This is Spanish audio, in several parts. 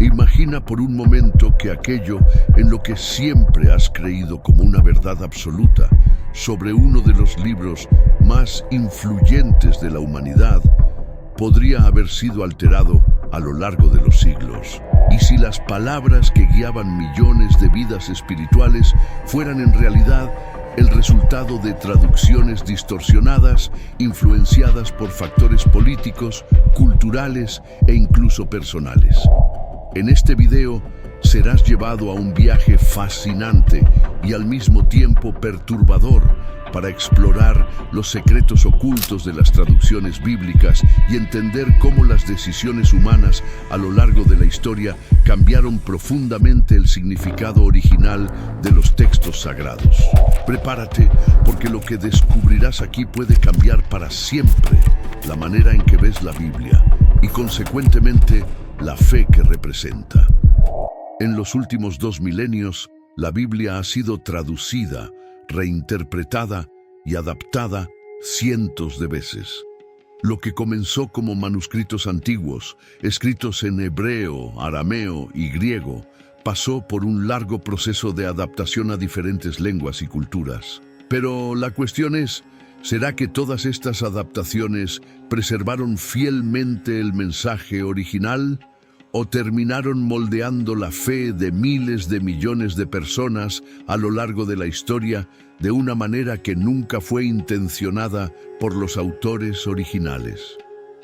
Imagina por un momento que aquello en lo que siempre has creído como una verdad absoluta sobre uno de los libros más influyentes de la humanidad podría haber sido alterado a lo largo de los siglos. Y si las palabras que guiaban millones de vidas espirituales fueran en realidad el resultado de traducciones distorsionadas, influenciadas por factores políticos, culturales e incluso personales. En este video serás llevado a un viaje fascinante y al mismo tiempo perturbador para explorar los secretos ocultos de las traducciones bíblicas y entender cómo las decisiones humanas a lo largo de la historia cambiaron profundamente el significado original de los textos sagrados. Prepárate, porque lo que descubrirás aquí puede cambiar para siempre la manera en que ves la Biblia y, consecuentemente, la fe que representa. En los últimos 2 milenios, la Biblia ha sido traducida, reinterpretada y adaptada cientos de veces. Lo que comenzó como manuscritos antiguos, escritos en hebreo, arameo y griego, pasó por un largo proceso de adaptación a diferentes lenguas y culturas. Pero la cuestión es, ¿será que todas estas adaptaciones preservaron fielmente el mensaje original? ¿O terminaron moldeando la fe de miles de millones de personas a lo largo de la historia de una manera que nunca fue intencionada por los autores originales?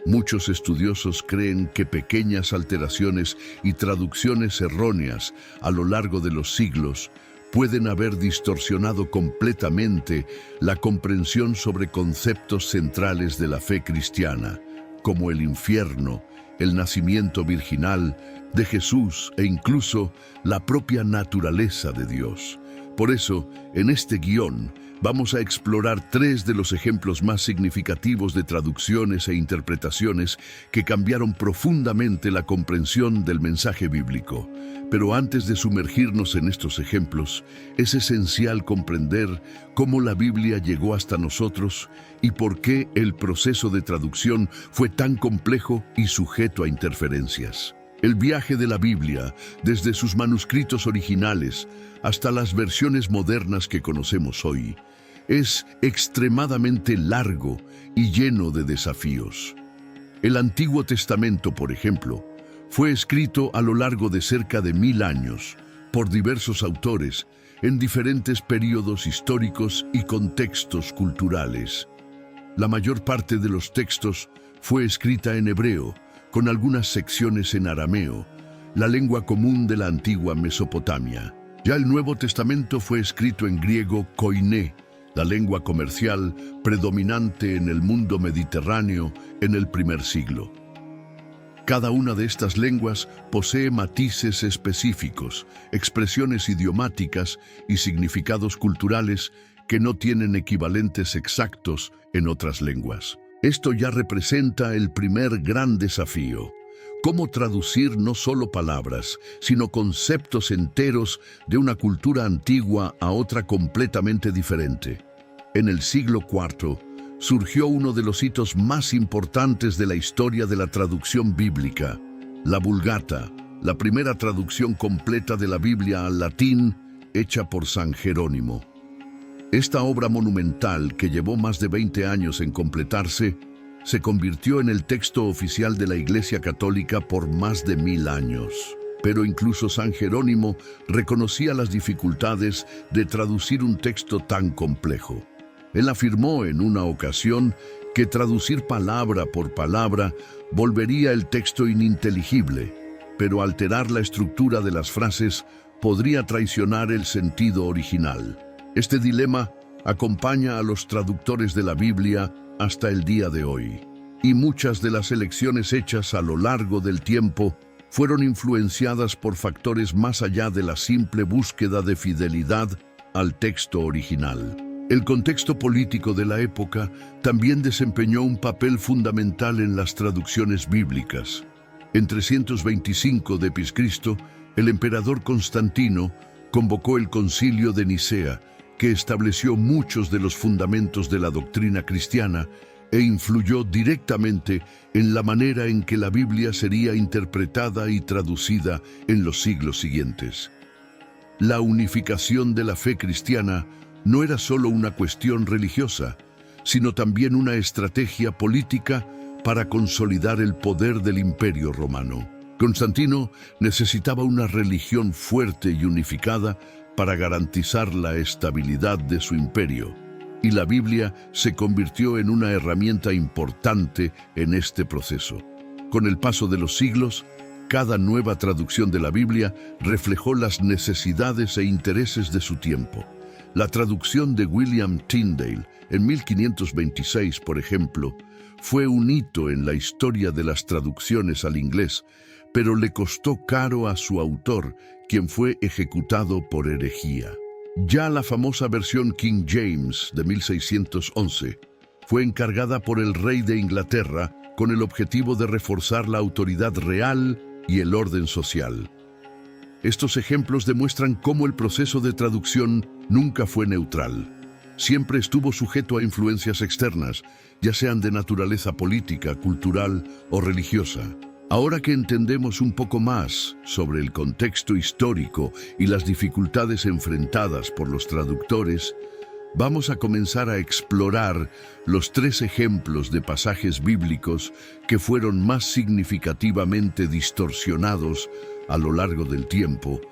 Muchos estudiosos creen que pequeñas alteraciones y traducciones erróneas a lo largo de los siglos pueden haber distorsionado completamente la comprensión sobre conceptos centrales de la fe cristiana, como el infierno, el nacimiento virginal de Jesús e incluso la propia naturaleza de Dios. Por eso, en este guión, vamos a explorar 3 de los ejemplos más significativos de traducciones e interpretaciones que cambiaron profundamente la comprensión del mensaje bíblico. Pero antes de sumergirnos en estos ejemplos, es esencial comprender cómo la Biblia llegó hasta nosotros y por qué el proceso de traducción fue tan complejo y sujeto a interferencias. El viaje de la Biblia, desde sus manuscritos originales hasta las versiones modernas que conocemos hoy, es extremadamente largo y lleno de desafíos. El Antiguo Testamento, por ejemplo, fue escrito a lo largo de cerca de 1000 años por diversos autores en diferentes períodos históricos y contextos culturales. La mayor parte de los textos fue escrita en hebreo, con algunas secciones en arameo, la lengua común de la antigua Mesopotamia. Ya el Nuevo Testamento fue escrito en griego koiné, la lengua comercial predominante en el mundo mediterráneo en el primer siglo. Cada una de estas lenguas posee matices específicos, expresiones idiomáticas y significados culturales que no tienen equivalentes exactos en otras lenguas. Esto ya representa el primer gran desafío: cómo traducir no solo palabras, sino conceptos enteros de una cultura antigua a otra completamente diferente. En el siglo IV, surgió uno de los hitos más importantes de la historia de la traducción bíblica, la Vulgata, la primera traducción completa de la Biblia al latín, hecha por San Jerónimo. Esta obra monumental, que llevó más de 20 años en completarse, se convirtió en el texto oficial de la Iglesia Católica por más de 1000 años. Pero incluso San Jerónimo reconocía las dificultades de traducir un texto tan complejo. Él afirmó en una ocasión que traducir palabra por palabra volvería el texto ininteligible, pero alterar la estructura de las frases podría traicionar el sentido original. Este dilema acompaña a los traductores de la Biblia hasta el día de hoy, y muchas de las elecciones hechas a lo largo del tiempo fueron influenciadas por factores más allá de la simple búsqueda de fidelidad al texto original. El contexto político de la época también desempeñó un papel fundamental en las traducciones bíblicas. En 325 d.C., el emperador Constantino convocó el Concilio de Nicea, que estableció muchos de los fundamentos de la doctrina cristiana e influyó directamente en la manera en que la Biblia sería interpretada y traducida en los siglos siguientes. La unificación de la fe cristiana no era solo una cuestión religiosa, sino también una estrategia política para consolidar el poder del Imperio Romano. Constantino necesitaba una religión fuerte y unificada para garantizar la estabilidad de su imperio, y la Biblia se convirtió en una herramienta importante en este proceso. Con el paso de los siglos, cada nueva traducción de la Biblia reflejó las necesidades e intereses de su tiempo. La traducción de William Tyndale en 1526, por ejemplo, fue un hito en la historia de las traducciones al inglés, pero le costó caro a su autor, quien fue ejecutado por herejía. Ya la famosa versión King James de 1611 fue encargada por el rey de Inglaterra con el objetivo de reforzar la autoridad real y el orden social. Estos ejemplos demuestran cómo el proceso de traducción nunca fue neutral. Siempre estuvo sujeto a influencias externas, ya sean de naturaleza política, cultural o religiosa. Ahora que entendemos un poco más sobre el contexto histórico y las dificultades enfrentadas por los traductores, vamos a comenzar a explorar los 3 ejemplos de pasajes bíblicos que fueron más significativamente distorsionados a lo largo del tiempo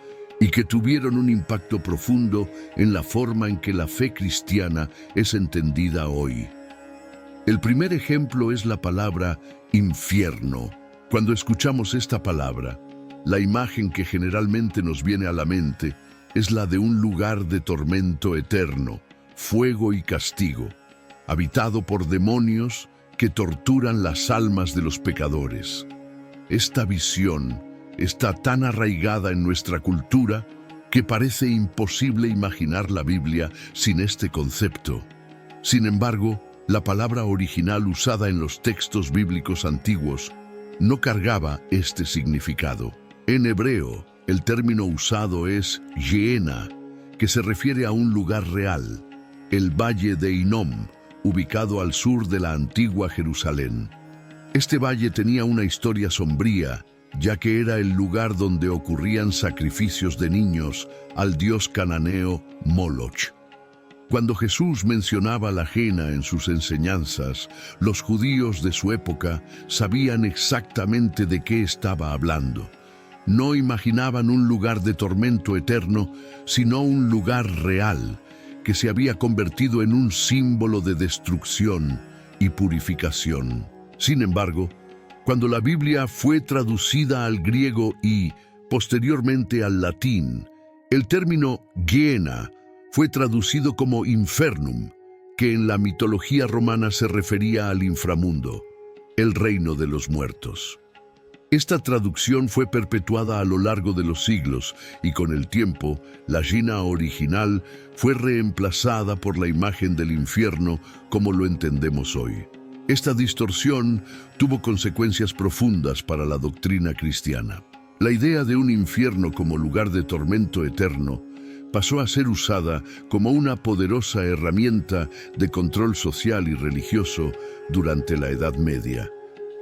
y que tuvieron un impacto profundo en la forma en que la fe cristiana es entendida hoy. El primer ejemplo es la palabra infierno. Cuando escuchamos esta palabra, la imagen que generalmente nos viene a la mente es la de un lugar de tormento eterno, fuego y castigo, habitado por demonios que torturan las almas de los pecadores. Esta visión está tan arraigada en nuestra cultura que parece imposible imaginar la Biblia sin este concepto. Sin embargo, la palabra original usada en los textos bíblicos antiguos no cargaba este significado. En hebreo, el término usado es Gehenna, que se refiere a un lugar real, el Valle de Hinnom, ubicado al sur de la antigua Jerusalén. Este valle tenía una historia sombría, ya que era el lugar donde ocurrían sacrificios de niños al dios cananeo Moloch. Cuando Jesús mencionaba la Gehenna en sus enseñanzas, los judíos de su época sabían exactamente de qué estaba hablando. No imaginaban un lugar de tormento eterno, sino un lugar real, que se había convertido en un símbolo de destrucción y purificación. Sin embargo, cuando la Biblia fue traducida al griego y, posteriormente, al latín, el término Gehenna fue traducido como infernum, que en la mitología romana se refería al inframundo, el reino de los muertos. Esta traducción fue perpetuada a lo largo de los siglos y con el tiempo, la Gehenna original fue reemplazada por la imagen del infierno como lo entendemos hoy. Esta distorsión tuvo consecuencias profundas para la doctrina cristiana. La idea de un infierno como lugar de tormento eterno pasó a ser usada como una poderosa herramienta de control social y religioso durante la Edad Media.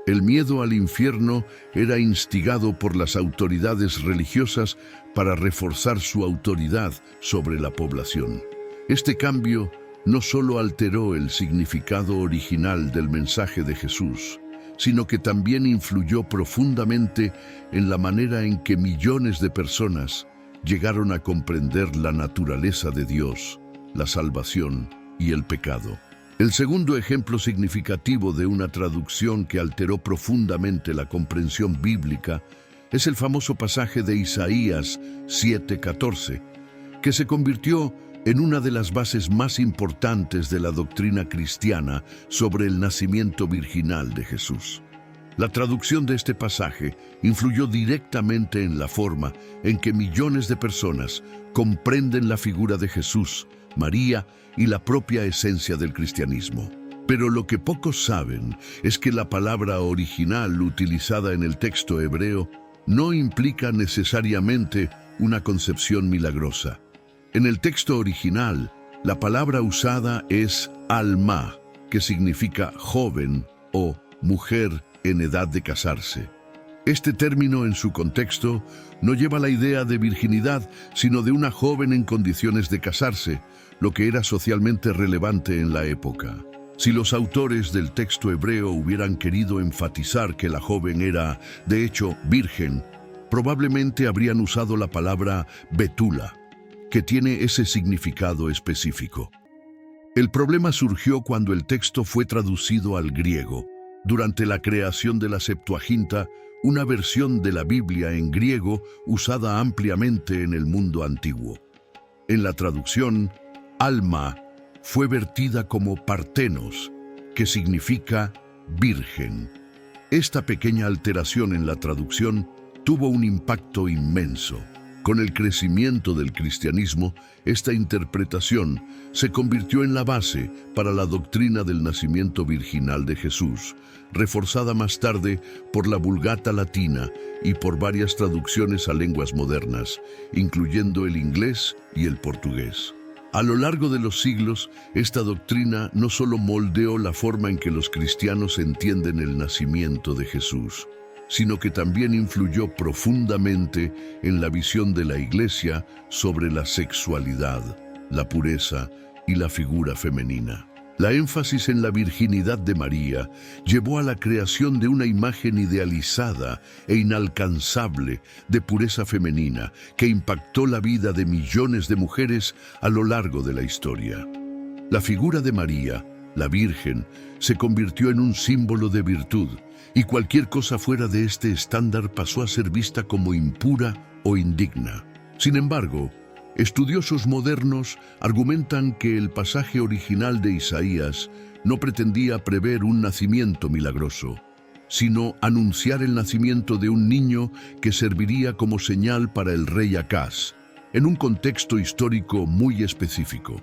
El miedo al infierno era instigado por las autoridades religiosas para reforzar su autoridad sobre la población. Este cambio no solo alteró el significado original del mensaje de Jesús, sino que también influyó profundamente en la manera en que millones de personas llegaron a comprender la naturaleza de Dios, la salvación y el pecado. El segundo ejemplo significativo de una traducción que alteró profundamente la comprensión bíblica es el famoso pasaje de Isaías 7:14, que se convirtió en una de las bases más importantes de la doctrina cristiana sobre el nacimiento virginal de Jesús. La traducción de este pasaje influyó directamente en la forma en que millones de personas comprenden la figura de Jesús, María y la propia esencia del cristianismo. Pero lo que pocos saben es que la palabra original utilizada en el texto hebreo no implica necesariamente una concepción milagrosa. En el texto original, la palabra usada es alma, que significa joven o mujer en edad de casarse. Este término, en su contexto, no lleva la idea de virginidad, sino de una joven en condiciones de casarse, lo que era socialmente relevante en la época. Si los autores del texto hebreo hubieran querido enfatizar que la joven era, de hecho, virgen, probablemente habrían usado la palabra betula, que tiene ese significado específico. El problema surgió cuando el texto fue traducido al griego. Durante la creación de la Septuaginta, una versión de la Biblia en griego usada ampliamente en el mundo antiguo. En la traducción, alma fue vertida como partenos, que significa virgen. Esta pequeña alteración en la traducción tuvo un impacto inmenso. Con el crecimiento del cristianismo, esta interpretación se convirtió en la base para la doctrina del nacimiento virginal de Jesús, reforzada más tarde por la Vulgata latina y por varias traducciones a lenguas modernas, incluyendo el inglés y el portugués. A lo largo de los siglos, esta doctrina no solo moldeó la forma en que los cristianos entienden el nacimiento de Jesús, sino que también influyó profundamente en la visión de la Iglesia sobre la sexualidad, la pureza y la figura femenina. La énfasis en la virginidad de María llevó a la creación de una imagen idealizada e inalcanzable de pureza femenina que impactó la vida de millones de mujeres a lo largo de la historia. La figura de María, la Virgen, se convirtió en un símbolo de virtud, y cualquier cosa fuera de este estándar pasó a ser vista como impura o indigna. Sin embargo, estudiosos modernos argumentan que el pasaje original de Isaías no pretendía prever un nacimiento milagroso, sino anunciar el nacimiento de un niño que serviría como señal para el rey Acaz, en un contexto histórico muy específico.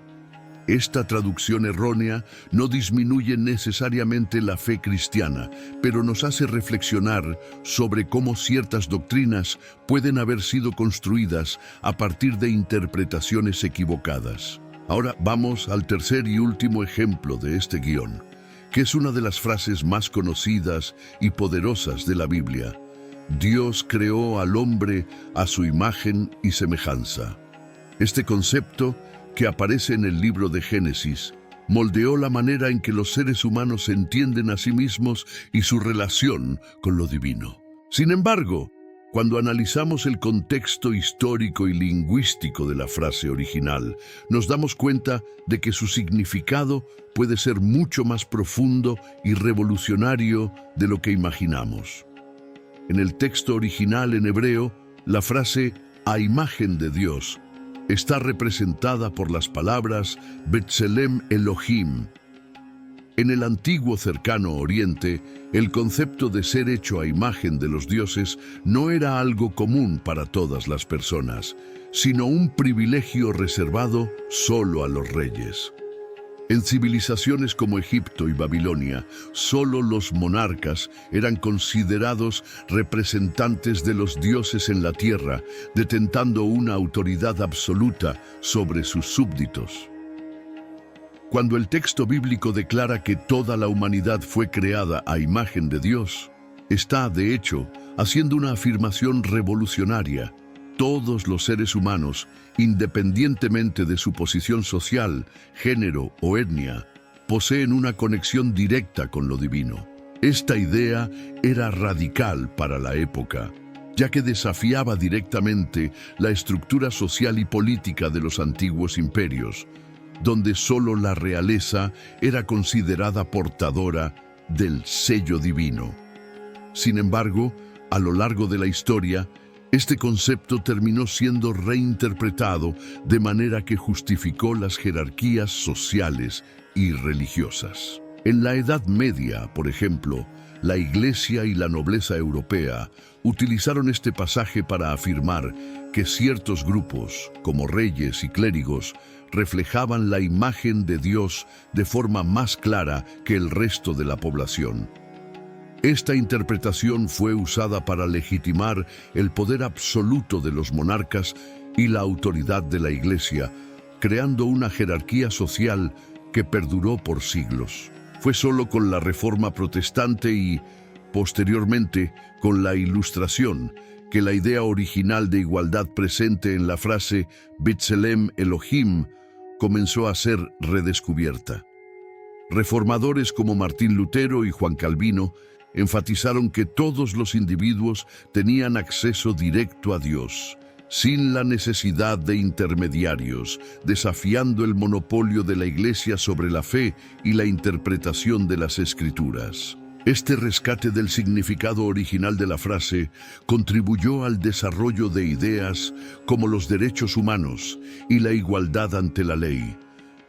Esta traducción errónea no disminuye necesariamente la fe cristiana, pero nos hace reflexionar sobre cómo ciertas doctrinas pueden haber sido construidas a partir de interpretaciones equivocadas. Ahora vamos al tercer y último ejemplo de este guión, que es una de las frases más conocidas y poderosas de la Biblia. Dios creó al hombre a su imagen y semejanza. Este concepto, que aparece en el libro de Génesis, moldeó la manera en que los seres humanos entienden a sí mismos y su relación con lo divino. Sin embargo, cuando analizamos el contexto histórico y lingüístico de la frase original, nos damos cuenta de que su significado puede ser mucho más profundo y revolucionario de lo que imaginamos. En el texto original en hebreo, la frase «a imagen de Dios» está representada por las palabras Betselem Elohim. En el antiguo cercano Oriente, el concepto de ser hecho a imagen de los dioses no era algo común para todas las personas, sino un privilegio reservado solo a los reyes. En civilizaciones como Egipto y Babilonia, solo los monarcas eran considerados representantes de los dioses en la tierra, detentando una autoridad absoluta sobre sus súbditos. Cuando el texto bíblico declara que toda la humanidad fue creada a imagen de Dios, está, de hecho, haciendo una afirmación revolucionaria. Todos los seres humanos, independientemente de su posición social, género o etnia, poseen una conexión directa con lo divino. Esta idea era radical para la época, ya que desafiaba directamente la estructura social y política de los antiguos imperios, donde solo la realeza era considerada portadora del sello divino. Sin embargo, a lo largo de la historia, este concepto terminó siendo reinterpretado de manera que justificó las jerarquías sociales y religiosas. En la Edad Media, por ejemplo, la Iglesia y la nobleza europea utilizaron este pasaje para afirmar que ciertos grupos, como reyes y clérigos, reflejaban la imagen de Dios de forma más clara que el resto de la población. Esta interpretación fue usada para legitimar el poder absoluto de los monarcas y la autoridad de la Iglesia, creando una jerarquía social que perduró por siglos. Fue solo con la Reforma Protestante y, posteriormente, con la Ilustración, que la idea original de igualdad presente en la frase B'Tselem Elohim comenzó a ser redescubierta. Reformadores como Martín Lutero y Juan Calvino enfatizaron que todos los individuos tenían acceso directo a Dios, sin la necesidad de intermediarios, desafiando el monopolio de la Iglesia sobre la fe y la interpretación de las Escrituras. Este rescate del significado original de la frase contribuyó al desarrollo de ideas como los derechos humanos y la igualdad ante la ley,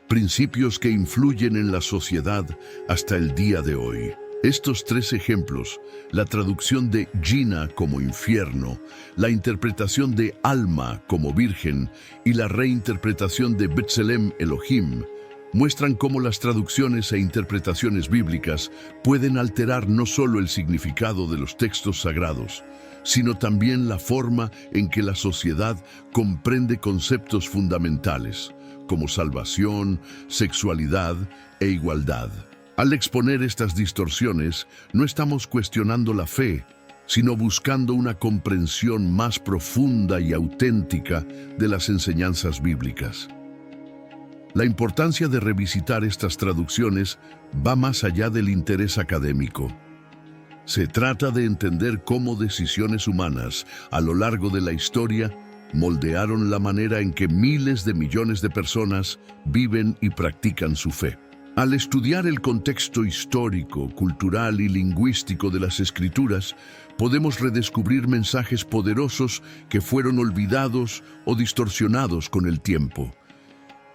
principios que influyen en la sociedad hasta el día de hoy. Estos tres ejemplos, la traducción de Jina como infierno, la interpretación de Alma como virgen y la reinterpretación de B'Tselem Elohim, muestran cómo las traducciones e interpretaciones bíblicas pueden alterar no solo el significado de los textos sagrados, sino también la forma en que la sociedad comprende conceptos fundamentales, como salvación, sexualidad e igualdad. Al exponer estas distorsiones, no estamos cuestionando la fe, sino buscando una comprensión más profunda y auténtica de las enseñanzas bíblicas. La importancia de revisitar estas traducciones va más allá del interés académico. Se trata de entender cómo decisiones humanas a lo largo de la historia moldearon la manera en que miles de millones de personas viven y practican su fe. Al estudiar el contexto histórico, cultural y lingüístico de las Escrituras, podemos redescubrir mensajes poderosos que fueron olvidados o distorsionados con el tiempo.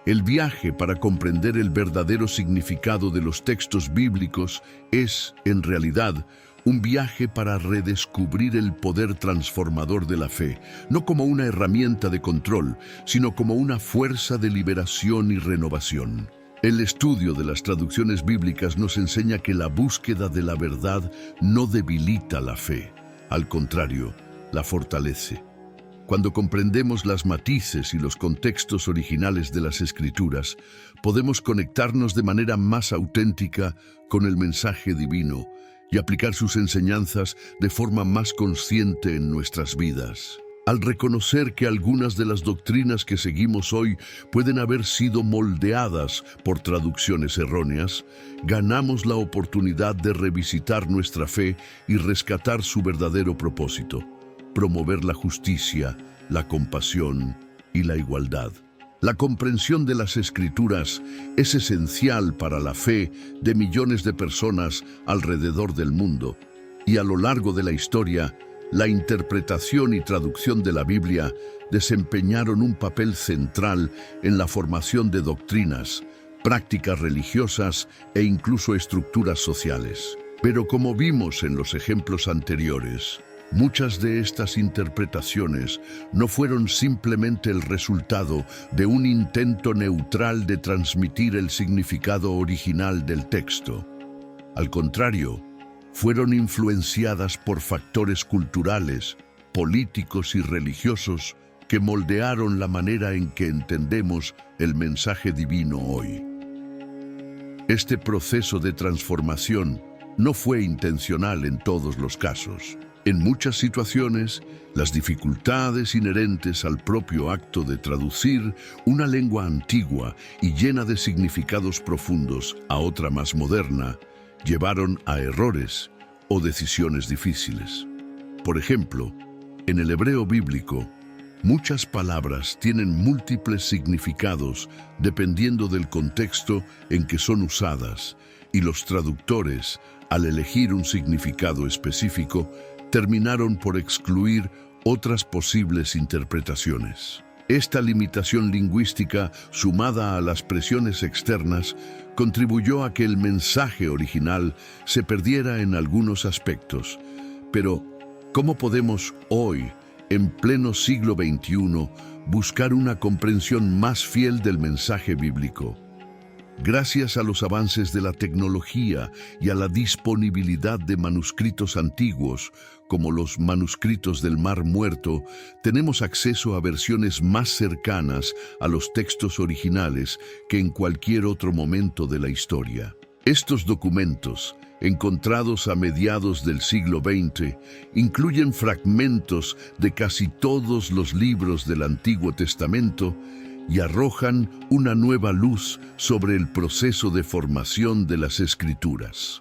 El viaje para comprender el verdadero significado de los textos bíblicos es, en realidad, un viaje para redescubrir el poder transformador de la fe, no como una herramienta de control, sino como una fuerza de liberación y renovación. El estudio de las traducciones bíblicas nos enseña que la búsqueda de la verdad no debilita la fe, al contrario, la fortalece. Cuando comprendemos las matices y los contextos originales de las Escrituras, podemos conectarnos de manera más auténtica con el mensaje divino y aplicar sus enseñanzas de forma más consciente en nuestras vidas. Al reconocer que algunas de las doctrinas que seguimos hoy pueden haber sido moldeadas por traducciones erróneas, ganamos la oportunidad de revisitar nuestra fe y rescatar su verdadero propósito: promover la justicia, la compasión y la igualdad. La comprensión de las Escrituras es esencial para la fe de millones de personas alrededor del mundo, y a lo largo de la historia, la interpretación y traducción de la Biblia desempeñaron un papel central en la formación de doctrinas, prácticas religiosas e incluso estructuras sociales. Pero como vimos en los ejemplos anteriores, muchas de estas interpretaciones no fueron simplemente el resultado de un intento neutral de transmitir el significado original del texto. Al contrario, fueron influenciadas por factores culturales, políticos y religiosos que moldearon la manera en que entendemos el mensaje divino hoy. Este proceso de transformación no fue intencional en todos los casos. En muchas situaciones, las dificultades inherentes al propio acto de traducir una lengua antigua y llena de significados profundos a otra más moderna llevaron a errores o decisiones difíciles. Por ejemplo, en el hebreo bíblico, muchas palabras tienen múltiples significados dependiendo del contexto en que son usadas, y los traductores, al elegir un significado específico, terminaron por excluir otras posibles interpretaciones. Esta limitación lingüística, sumada a las presiones externas, contribuyó a que el mensaje original se perdiera en algunos aspectos. Pero, ¿cómo podemos hoy, en pleno siglo XXI, buscar una comprensión más fiel del mensaje bíblico? Gracias a los avances de la tecnología y a la disponibilidad de manuscritos antiguos, como los manuscritos del Mar Muerto, tenemos acceso a versiones más cercanas a los textos originales que en cualquier otro momento de la historia. Estos documentos, encontrados a mediados del siglo XX, incluyen fragmentos de casi todos los libros del Antiguo Testamento y arrojan una nueva luz sobre el proceso de formación de las Escrituras.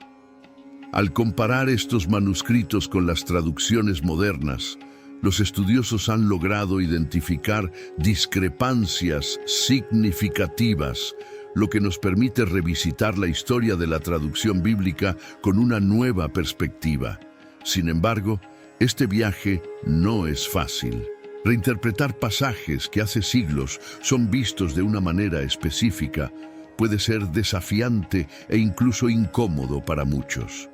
Al comparar estos manuscritos con las traducciones modernas, los estudiosos han logrado identificar discrepancias significativas, lo que nos permite revisitar la historia de la traducción bíblica con una nueva perspectiva. Sin embargo, este viaje no es fácil. Reinterpretar pasajes que hace siglos son vistos de una manera específica puede ser desafiante e incluso incómodo para muchos.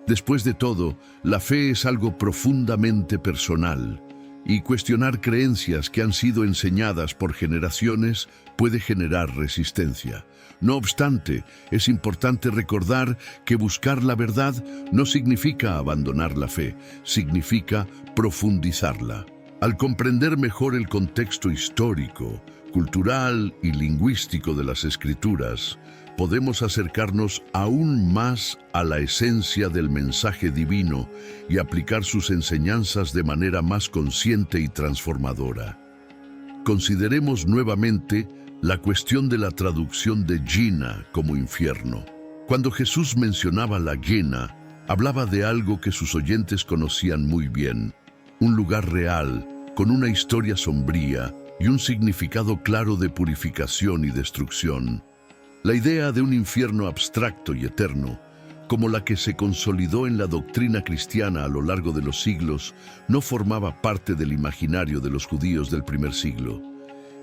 Después de todo, la fe es algo profundamente personal, y cuestionar creencias que han sido enseñadas por generaciones puede generar resistencia. No obstante, es importante recordar que buscar la verdad no significa abandonar la fe, significa profundizarla. Al comprender mejor el contexto histórico, cultural y lingüístico de las Escrituras, podemos acercarnos aún más a la esencia del mensaje divino y aplicar sus enseñanzas de manera más consciente y transformadora. Consideremos nuevamente la cuestión de la traducción de Gehenna como infierno. Cuando Jesús mencionaba la Gehenna, hablaba de algo que sus oyentes conocían muy bien, un lugar real, con una historia sombría y un significado claro de purificación y destrucción. La idea de un infierno abstracto y eterno, como la que se consolidó en la doctrina cristiana a lo largo de los siglos, no formaba parte del imaginario de los judíos del primer siglo.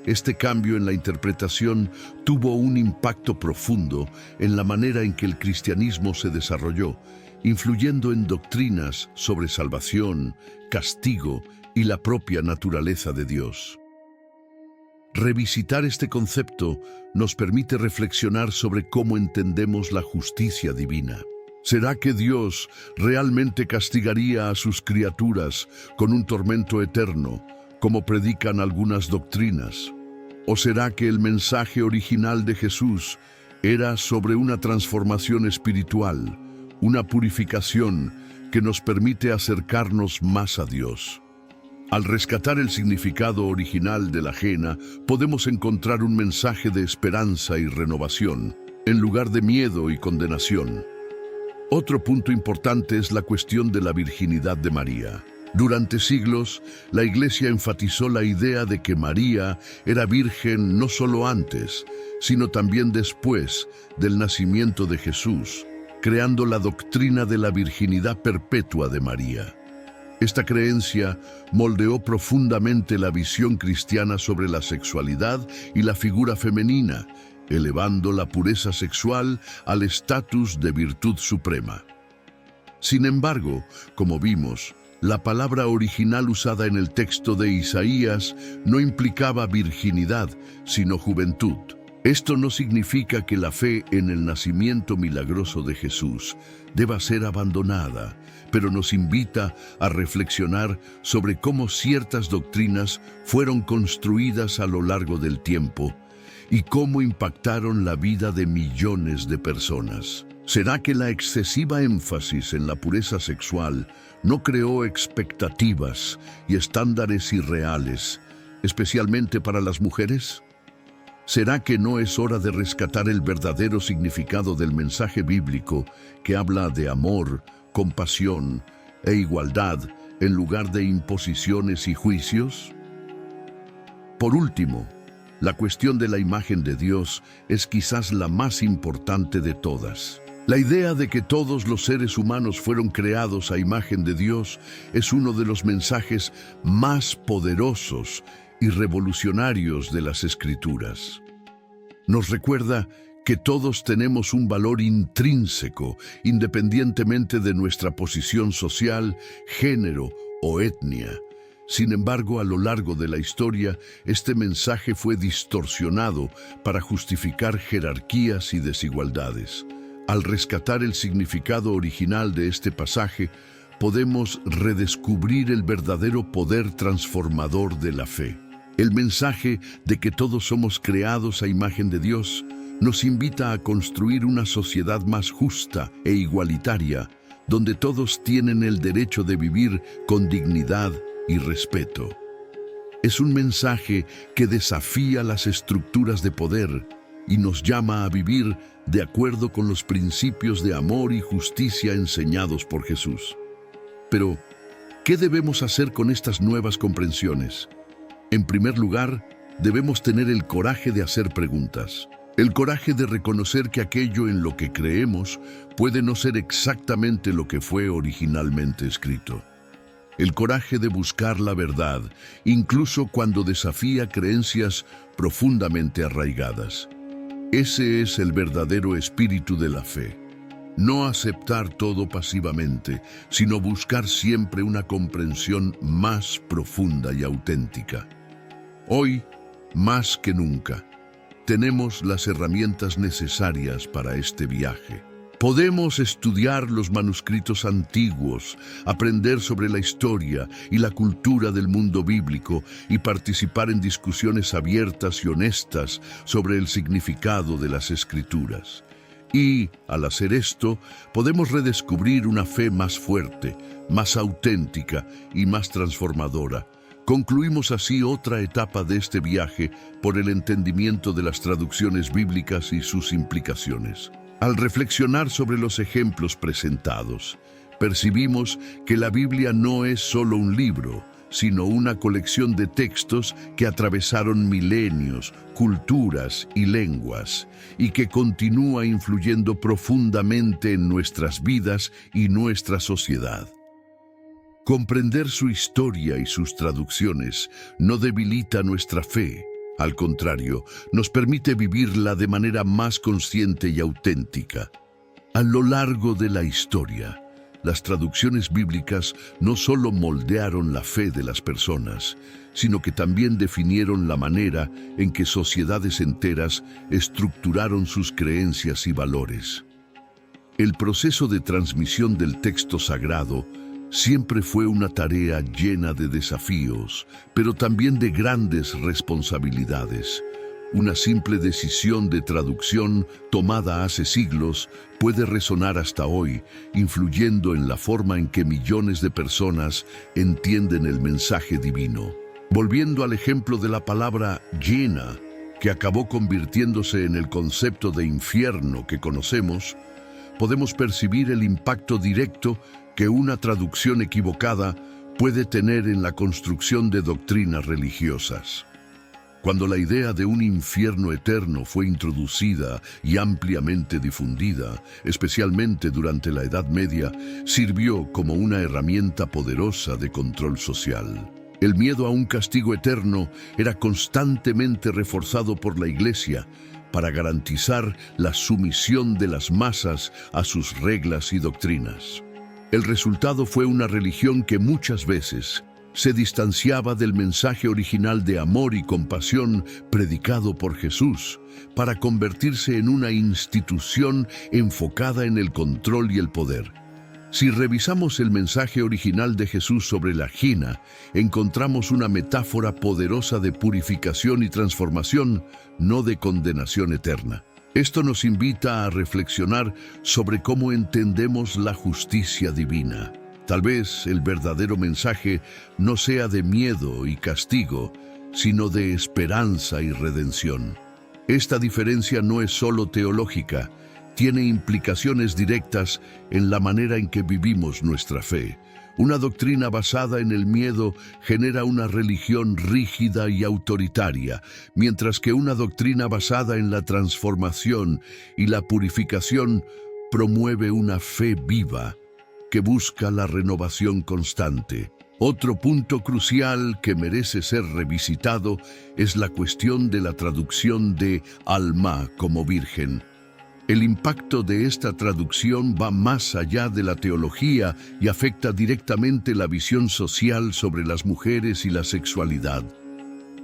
Este cambio en la interpretación tuvo un impacto profundo en la manera en que el cristianismo se desarrolló, influyendo en doctrinas sobre salvación, castigo y la propia naturaleza de Dios. Revisitar este concepto nos permite reflexionar sobre cómo entendemos la justicia divina. ¿Será que Dios realmente castigaría a sus criaturas con un tormento eterno, como predican algunas doctrinas? ¿O será que el mensaje original de Jesús era sobre una transformación espiritual, una purificación que nos permite acercarnos más a Dios? Al rescatar el significado original de la Gehenna, podemos encontrar un mensaje de esperanza y renovación, en lugar de miedo y condenación. Otro punto importante es la cuestión de la virginidad de María. Durante siglos, la Iglesia enfatizó la idea de que María era virgen no solo antes, sino también después del nacimiento de Jesús, creando la doctrina de la virginidad perpetua de María. Esta creencia moldeó profundamente la visión cristiana sobre la sexualidad y la figura femenina, elevando la pureza sexual al estatus de virtud suprema. Sin embargo, como vimos, la palabra original usada en el texto de Isaías no implicaba virginidad, sino juventud. Esto no significa que la fe en el nacimiento milagroso de Jesús deba ser abandonada, pero nos invita a reflexionar sobre cómo ciertas doctrinas fueron construidas a lo largo del tiempo y cómo impactaron la vida de millones de personas. ¿Será que la excesiva énfasis en la pureza sexual no creó expectativas y estándares irreales, especialmente para las mujeres? ¿Será que no es hora de rescatar el verdadero significado del mensaje bíblico que habla de amor, compasión e igualdad en lugar de imposiciones y juicios? Por último, la cuestión de la imagen de Dios es quizás la más importante de todas. La idea de que todos los seres humanos fueron creados a imagen de Dios es uno de los mensajes más poderosos y revolucionarios de las Escrituras. Nos recuerda que todos tenemos un valor intrínseco, independientemente de nuestra posición social, género o etnia. Sin embargo, a lo largo de la historia, este mensaje fue distorsionado para justificar jerarquías y desigualdades. Al rescatar el significado original de este pasaje, podemos redescubrir el verdadero poder transformador de la fe. El mensaje de que todos somos creados a imagen de Dios nos invita a construir una sociedad más justa e igualitaria, donde todos tienen el derecho de vivir con dignidad y respeto. Es un mensaje que desafía las estructuras de poder y nos llama a vivir de acuerdo con los principios de amor y justicia enseñados por Jesús. Pero, ¿qué debemos hacer con estas nuevas comprensiones? En primer lugar, debemos tener el coraje de hacer preguntas. El coraje de reconocer que aquello en lo que creemos puede no ser exactamente lo que fue originalmente escrito. El coraje de buscar la verdad, incluso cuando desafía creencias profundamente arraigadas. Ese es el verdadero espíritu de la fe. No aceptar todo pasivamente, sino buscar siempre una comprensión más profunda y auténtica. Hoy, más que nunca, tenemos las herramientas necesarias para este viaje. Podemos estudiar los manuscritos antiguos, aprender sobre la historia y la cultura del mundo bíblico y participar en discusiones abiertas y honestas sobre el significado de las Escrituras. Y, al hacer esto, podemos redescubrir una fe más fuerte, más auténtica y más transformadora. Concluimos así otra etapa de este viaje por el entendimiento de las traducciones bíblicas y sus implicaciones. Al reflexionar sobre los ejemplos presentados, percibimos que la Biblia no es solo un libro, sino una colección de textos que atravesaron milenios, culturas y lenguas, y que continúa influyendo profundamente en nuestras vidas y nuestra sociedad. Comprender su historia y sus traducciones no debilita nuestra fe. Al contrario, nos permite vivirla de manera más consciente y auténtica. A lo largo de la historia, las traducciones bíblicas no solo moldearon la fe de las personas, sino que también definieron la manera en que sociedades enteras estructuraron sus creencias y valores. El proceso de transmisión del texto sagrado siempre fue una tarea llena de desafíos, pero también de grandes responsabilidades. Una simple decisión de traducción tomada hace siglos puede resonar hasta hoy, influyendo en la forma en que millones de personas entienden el mensaje divino. Volviendo al ejemplo de la palabra llena, que acabó convirtiéndose en el concepto de infierno que conocemos, podemos percibir el impacto directo que una traducción equivocada puede tener en la construcción de doctrinas religiosas. Cuando la idea de un infierno eterno fue introducida y ampliamente difundida, especialmente durante la Edad Media, sirvió como una herramienta poderosa de control social. El miedo a un castigo eterno era constantemente reforzado por la Iglesia para garantizar la sumisión de las masas a sus reglas y doctrinas. El resultado fue una religión que muchas veces se distanciaba del mensaje original de amor y compasión predicado por Jesús, para convertirse en una institución enfocada en el control y el poder. Si revisamos el mensaje original de Jesús sobre la jina, encontramos una metáfora poderosa de purificación y transformación, no de condenación eterna. Esto nos invita a reflexionar sobre cómo entendemos la justicia divina. Tal vez el verdadero mensaje no sea de miedo y castigo, sino de esperanza y redención. Esta diferencia no es solo teológica, tiene implicaciones directas en la manera en que vivimos nuestra fe. Una doctrina basada en el miedo genera una religión rígida y autoritaria, mientras que una doctrina basada en la transformación y la purificación promueve una fe viva que busca la renovación constante. Otro punto crucial que merece ser revisitado es la cuestión de la traducción de Alma como virgen. El impacto de esta traducción va más allá de la teología y afecta directamente la visión social sobre las mujeres y la sexualidad.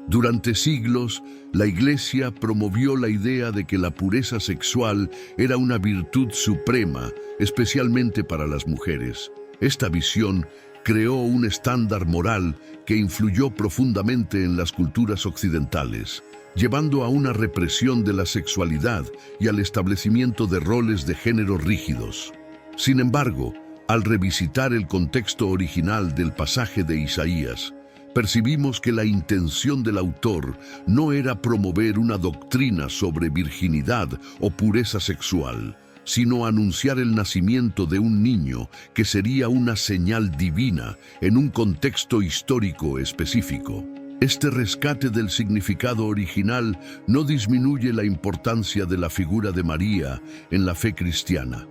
Durante siglos, la Iglesia promovió la idea de que la pureza sexual era una virtud suprema, especialmente para las mujeres. Esta visión creó un estándar moral que influyó profundamente en las culturas occidentales. llevando a una represión de la sexualidad y al establecimiento de roles de género rígidos. Sin embargo, al revisitar el contexto original del pasaje de Isaías, percibimos que la intención del autor no era promover una doctrina sobre virginidad o pureza sexual, sino anunciar el nacimiento de un niño que sería una señal divina en un contexto histórico específico. Este rescate del significado original no disminuye la importancia de la figura de María en la fe cristiana,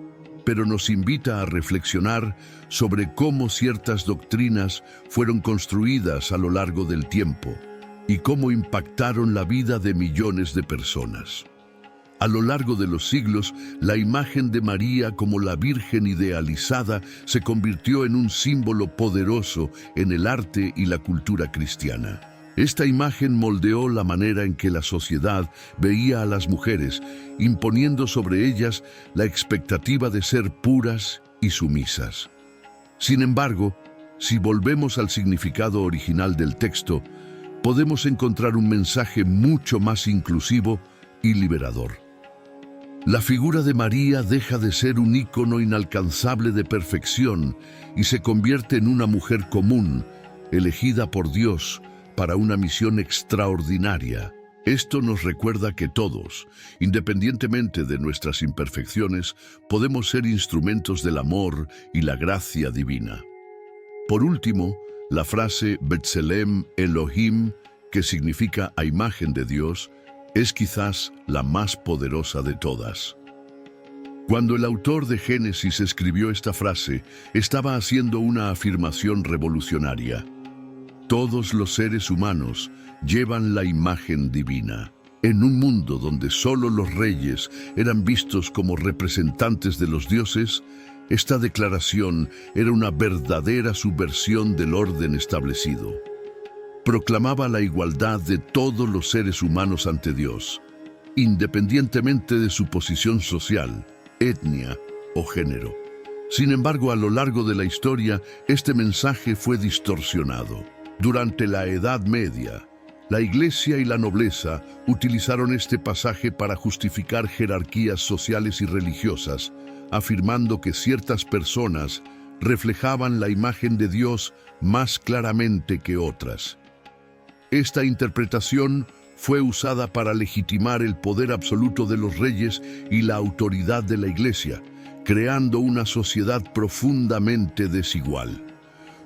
pero nos invita a reflexionar sobre cómo ciertas doctrinas fueron construidas a lo largo del tiempo y cómo impactaron la vida de millones de personas. A lo largo de los siglos, la imagen de María como la Virgen idealizada se convirtió en un símbolo poderoso en el arte y la cultura cristiana. Esta imagen moldeó la manera en que la sociedad veía a las mujeres, imponiendo sobre ellas la expectativa de ser puras y sumisas. Sin embargo, si volvemos al significado original del texto, podemos encontrar un mensaje mucho más inclusivo y liberador. La figura de María deja de ser un ícono inalcanzable de perfección y se convierte en una mujer común, elegida por Dios para una misión extraordinaria. Esto nos recuerda que todos, independientemente de nuestras imperfecciones, podemos ser instrumentos del amor y la gracia divina. Por último, la frase Betselem Elohim, que significa a imagen de Dios, es quizás la más poderosa de todas. Cuando el autor de Génesis escribió esta frase, estaba haciendo una afirmación revolucionaria. Todos los seres humanos llevan la imagen divina. En un mundo donde solo los reyes eran vistos como representantes de los dioses, esta declaración era una verdadera subversión del orden establecido. Proclamaba la igualdad de todos los seres humanos ante Dios, independientemente de su posición social, etnia o género. Sin embargo, a lo largo de la historia, este mensaje fue distorsionado. Durante la Edad Media, la Iglesia y la nobleza utilizaron este pasaje para justificar jerarquías sociales y religiosas, afirmando que ciertas personas reflejaban la imagen de Dios más claramente que otras. Esta interpretación fue usada para legitimar el poder absoluto de los reyes y la autoridad de la Iglesia, creando una sociedad profundamente desigual.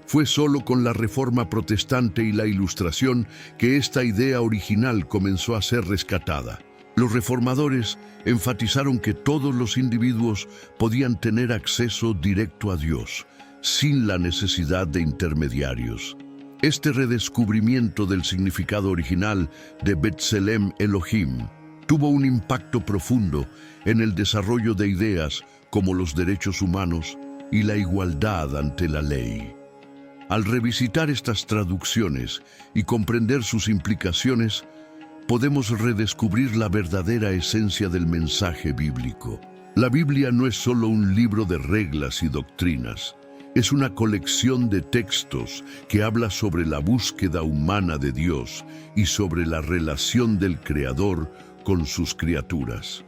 Fue solo con la Reforma Protestante y la Ilustración que esta idea original comenzó a ser rescatada. Los reformadores enfatizaron que todos los individuos podían tener acceso directo a Dios, sin la necesidad de intermediarios. Este redescubrimiento del significado original de Betselem Elohim tuvo un impacto profundo en el desarrollo de ideas como los derechos humanos y la igualdad ante la ley. Al revisitar estas traducciones y comprender sus implicaciones, podemos redescubrir la verdadera esencia del mensaje bíblico. La Biblia no es solo un libro de reglas y doctrinas, es una colección de textos que habla sobre la búsqueda humana de Dios y sobre la relación del Creador con sus criaturas.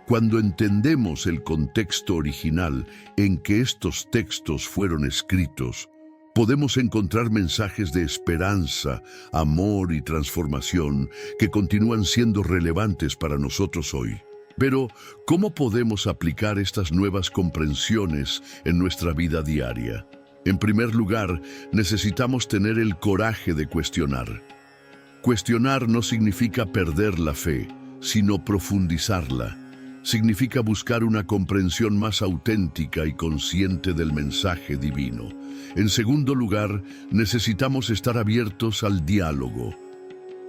Cuando entendemos el contexto original en que estos textos fueron escritos, podemos encontrar mensajes de esperanza, amor y transformación que continúan siendo relevantes para nosotros hoy. Pero, ¿cómo podemos aplicar estas nuevas comprensiones en nuestra vida diaria? En primer lugar, necesitamos tener el coraje de cuestionar. Cuestionar no significa perder la fe, sino profundizarla. Significa buscar una comprensión más auténtica y consciente del mensaje divino. En segundo lugar, necesitamos estar abiertos al diálogo.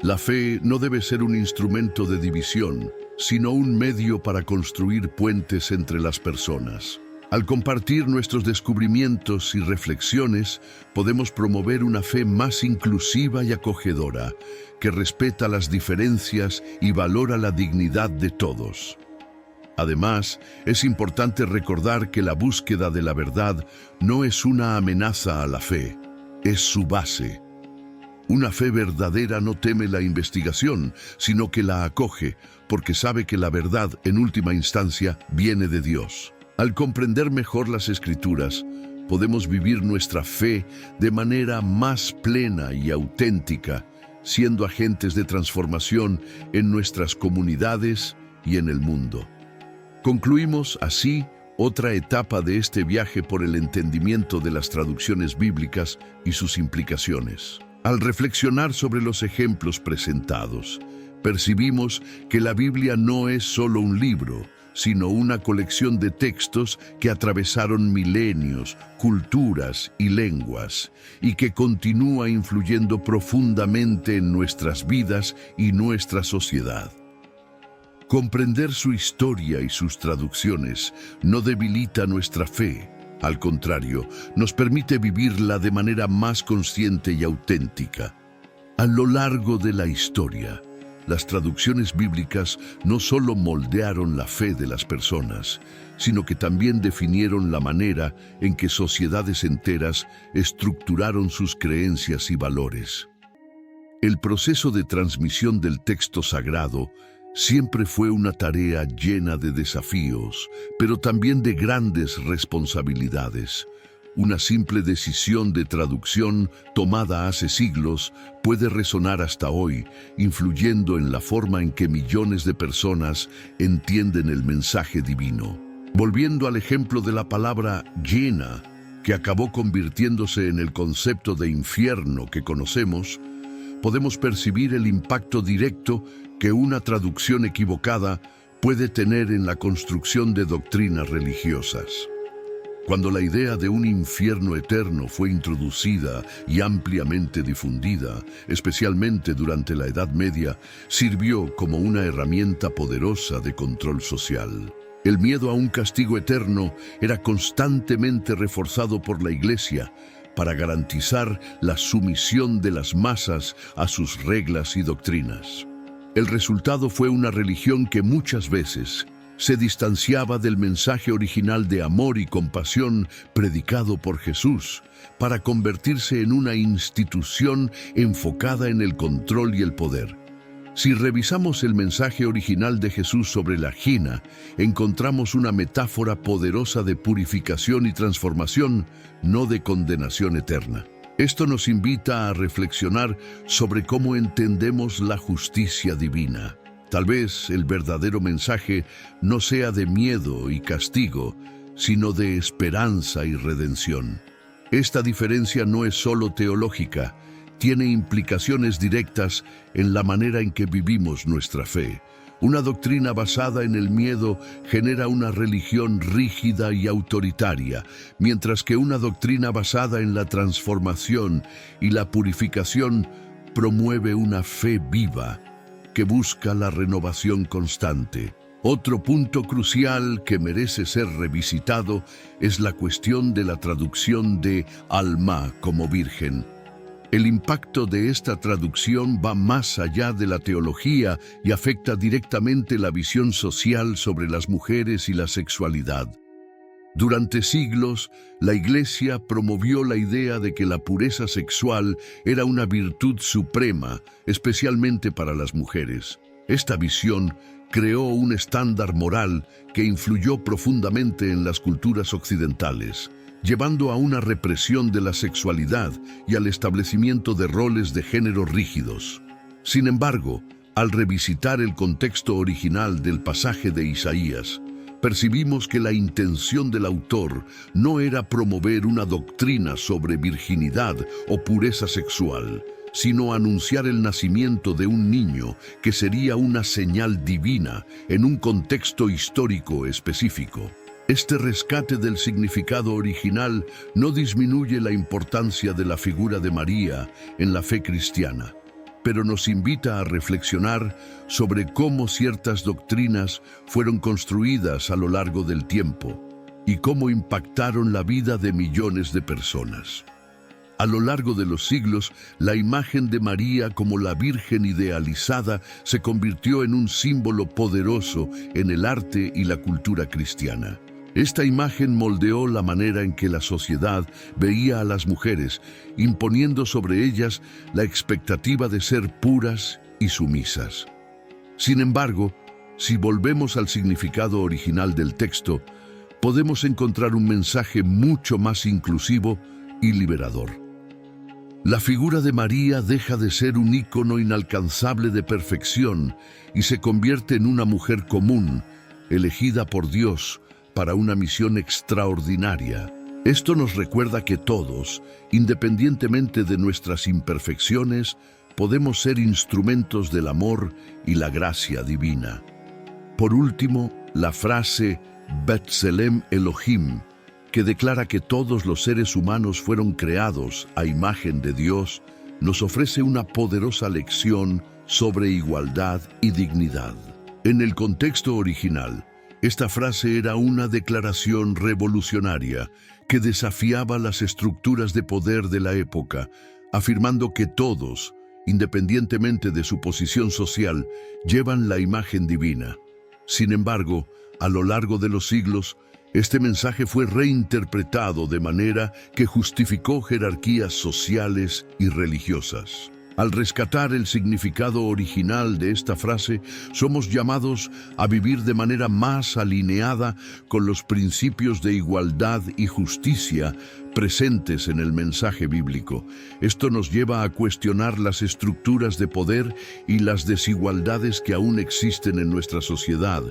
La fe no debe ser un instrumento de división, sino un medio para construir puentes entre las personas. Al compartir nuestros descubrimientos y reflexiones, podemos promover una fe más inclusiva y acogedora, que respeta las diferencias y valora la dignidad de todos. Además, es importante recordar que la búsqueda de la verdad no es una amenaza a la fe, es su base. Una fe verdadera no teme la investigación, sino que la acoge, porque sabe que la verdad, en última instancia, viene de Dios. Al comprender mejor las Escrituras, podemos vivir nuestra fe de manera más plena y auténtica, siendo agentes de transformación en nuestras comunidades y en el mundo. Concluimos así otra etapa de este viaje por el entendimiento de las traducciones bíblicas y sus implicaciones. Al reflexionar sobre los ejemplos presentados, percibimos que la Biblia no es solo un libro, sino una colección de textos que atravesaron milenios, culturas y lenguas, y que continúa influyendo profundamente en nuestras vidas y nuestra sociedad. Comprender su historia y sus traducciones no debilita nuestra fe. Al contrario, nos permite vivirla de manera más consciente y auténtica. A lo largo de la historia, las traducciones bíblicas no solo moldearon la fe de las personas, sino que también definieron la manera en que sociedades enteras estructuraron sus creencias y valores. El proceso de transmisión del texto sagrado siempre fue una tarea llena de desafíos, pero también de grandes responsabilidades. Una simple decisión de traducción tomada hace siglos puede resonar hasta hoy, influyendo en la forma en que millones de personas entienden el mensaje divino. Volviendo al ejemplo de la palabra Gehenna, que acabó convirtiéndose en el concepto de infierno que conocemos, podemos percibir el impacto directo que una traducción equivocada puede tener en la construcción de doctrinas religiosas. Cuando la idea de un infierno eterno fue introducida y ampliamente difundida, especialmente durante la Edad Media, sirvió como una herramienta poderosa de control social. El miedo a un castigo eterno era constantemente reforzado por la Iglesia para garantizar la sumisión de las masas a sus reglas y doctrinas. El resultado fue una religión que muchas veces se distanciaba del mensaje original de amor y compasión predicado por Jesús, para convertirse en una institución enfocada en el control y el poder. Si revisamos el mensaje original de Jesús sobre la Gehenna, encontramos una metáfora poderosa de purificación y transformación, no de condenación eterna. Esto nos invita a reflexionar sobre cómo entendemos la justicia divina. Tal vez el verdadero mensaje no sea de miedo y castigo, sino de esperanza y redención. Esta diferencia no es solo teológica, tiene implicaciones directas en la manera en que vivimos nuestra fe. Una doctrina basada en el miedo genera una religión rígida y autoritaria, mientras que una doctrina basada en la transformación y la purificación promueve una fe viva que busca la renovación constante. Otro punto crucial que merece ser revisitado es la cuestión de la traducción de Alma como virgen. El impacto de esta traducción va más allá de la teología y afecta directamente la visión social sobre las mujeres y la sexualidad. Durante siglos, la Iglesia promovió la idea de que la pureza sexual era una virtud suprema, especialmente para las mujeres. Esta visión creó un estándar moral que influyó profundamente en las culturas occidentales, llevando a una represión de la sexualidad y al establecimiento de roles de género rígidos. Sin embargo, al revisitar el contexto original del pasaje de Isaías, percibimos que la intención del autor no era promover una doctrina sobre virginidad o pureza sexual, sino anunciar el nacimiento de un niño que sería una señal divina en un contexto histórico específico. Este rescate del significado original no disminuye la importancia de la figura de María en la fe cristiana, pero nos invita a reflexionar sobre cómo ciertas doctrinas fueron construidas a lo largo del tiempo y cómo impactaron la vida de millones de personas. A lo largo de los siglos, la imagen de María como la Virgen idealizada se convirtió en un símbolo poderoso en el arte y la cultura cristiana. Esta imagen moldeó la manera en que la sociedad veía a las mujeres, imponiendo sobre ellas la expectativa de ser puras y sumisas. Sin embargo, si volvemos al significado original del texto, podemos encontrar un mensaje mucho más inclusivo y liberador. La figura de María deja de ser un ícono inalcanzable de perfección y se convierte en una mujer común, elegida por Dios para una misión extraordinaria. Esto nos recuerda que todos, independientemente de nuestras imperfecciones, podemos ser instrumentos del amor y la gracia divina. Por último, la frase B'Tselem Elohim, que declara que todos los seres humanos fueron creados a imagen de Dios, nos ofrece una poderosa lección sobre igualdad y dignidad. En el contexto original, esta frase era una declaración revolucionaria que desafiaba las estructuras de poder de la época, afirmando que todos, independientemente de su posición social, llevan la imagen divina. Sin embargo, a lo largo de los siglos, este mensaje fue reinterpretado de manera que justificó jerarquías sociales y religiosas. Al rescatar el significado original de esta frase, somos llamados a vivir de manera más alineada con los principios de igualdad y justicia presentes en el mensaje bíblico. Esto nos lleva a cuestionar las estructuras de poder y las desigualdades que aún existen en nuestra sociedad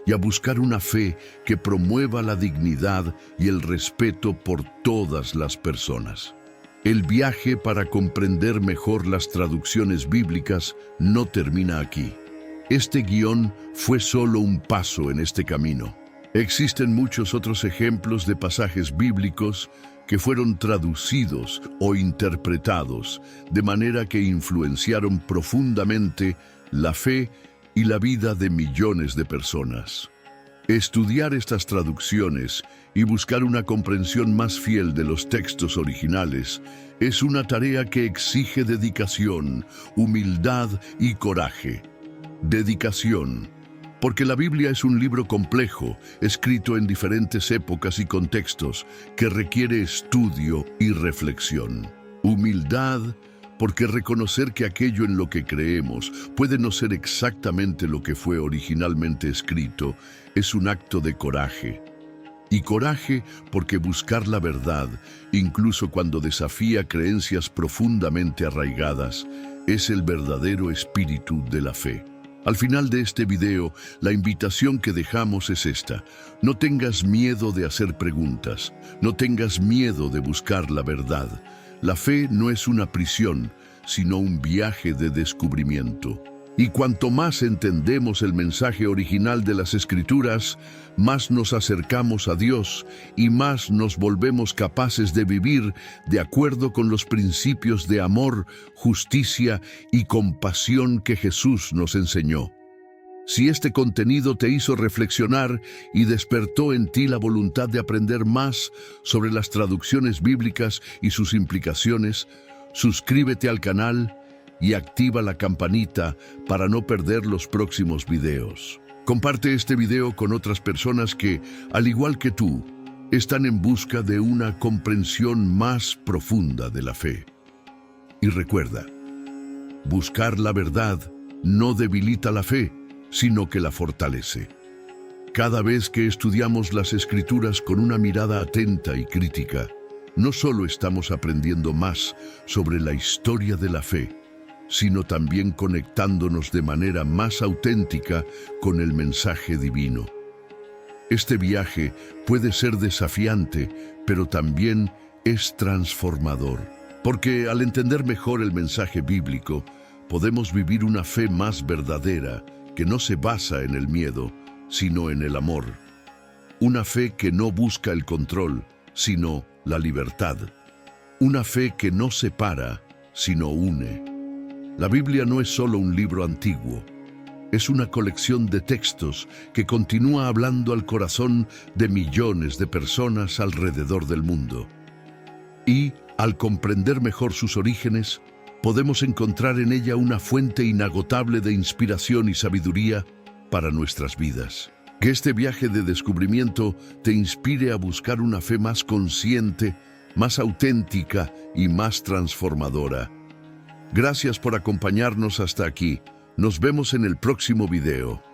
y a buscar una fe que promueva la dignidad y el respeto por todas las personas. El viaje para comprender mejor las traducciones bíblicas no termina aquí. Este guión fue solo un paso en este camino. Existen muchos otros ejemplos de pasajes bíblicos que fueron traducidos o interpretados de manera que influenciaron profundamente la fe y la vida de millones de personas. Estudiar estas traducciones y buscar una comprensión más fiel de los textos originales es una tarea que exige dedicación, humildad y coraje. Dedicación, porque la Biblia es un libro complejo, escrito en diferentes épocas y contextos, que requiere estudio y reflexión. Humildad, porque reconocer que aquello en lo que creemos puede no ser exactamente lo que fue originalmente escrito, es un acto de coraje. Y coraje porque buscar la verdad, incluso cuando desafía creencias profundamente arraigadas, es el verdadero espíritu de la fe. Al final de este video, la invitación que dejamos es esta: no tengas miedo de hacer preguntas, no tengas miedo de buscar la verdad. La fe no es una prisión, sino un viaje de descubrimiento. Y cuanto más entendemos el mensaje original de las Escrituras, más nos acercamos a Dios y más nos volvemos capaces de vivir de acuerdo con los principios de amor, justicia y compasión que Jesús nos enseñó. Si este contenido te hizo reflexionar y despertó en ti la voluntad de aprender más sobre las traducciones bíblicas y sus implicaciones, suscríbete al canal y activa la campanita para no perder los próximos videos. Comparte este video con otras personas que, al igual que tú, están en busca de una comprensión más profunda de la fe. Y recuerda, buscar la verdad no debilita la fe, sino que la fortalece. Cada vez que estudiamos las Escrituras con una mirada atenta y crítica, no solo estamos aprendiendo más sobre la historia de la fe, sino también conectándonos de manera más auténtica con el mensaje divino. Este viaje puede ser desafiante, pero también es transformador, porque al entender mejor el mensaje bíblico, podemos vivir una fe más verdadera que no se basa en el miedo, sino en el amor. Una fe que no busca el control, sino la libertad. Una fe que no separa, sino une. La Biblia no es solo un libro antiguo, es una colección de textos que continúa hablando al corazón de millones de personas alrededor del mundo. Y, al comprender mejor sus orígenes, podemos encontrar en ella una fuente inagotable de inspiración y sabiduría para nuestras vidas. Que este viaje de descubrimiento te inspire a buscar una fe más consciente, más auténtica y más transformadora. Gracias por acompañarnos hasta aquí. Nos vemos en el próximo video.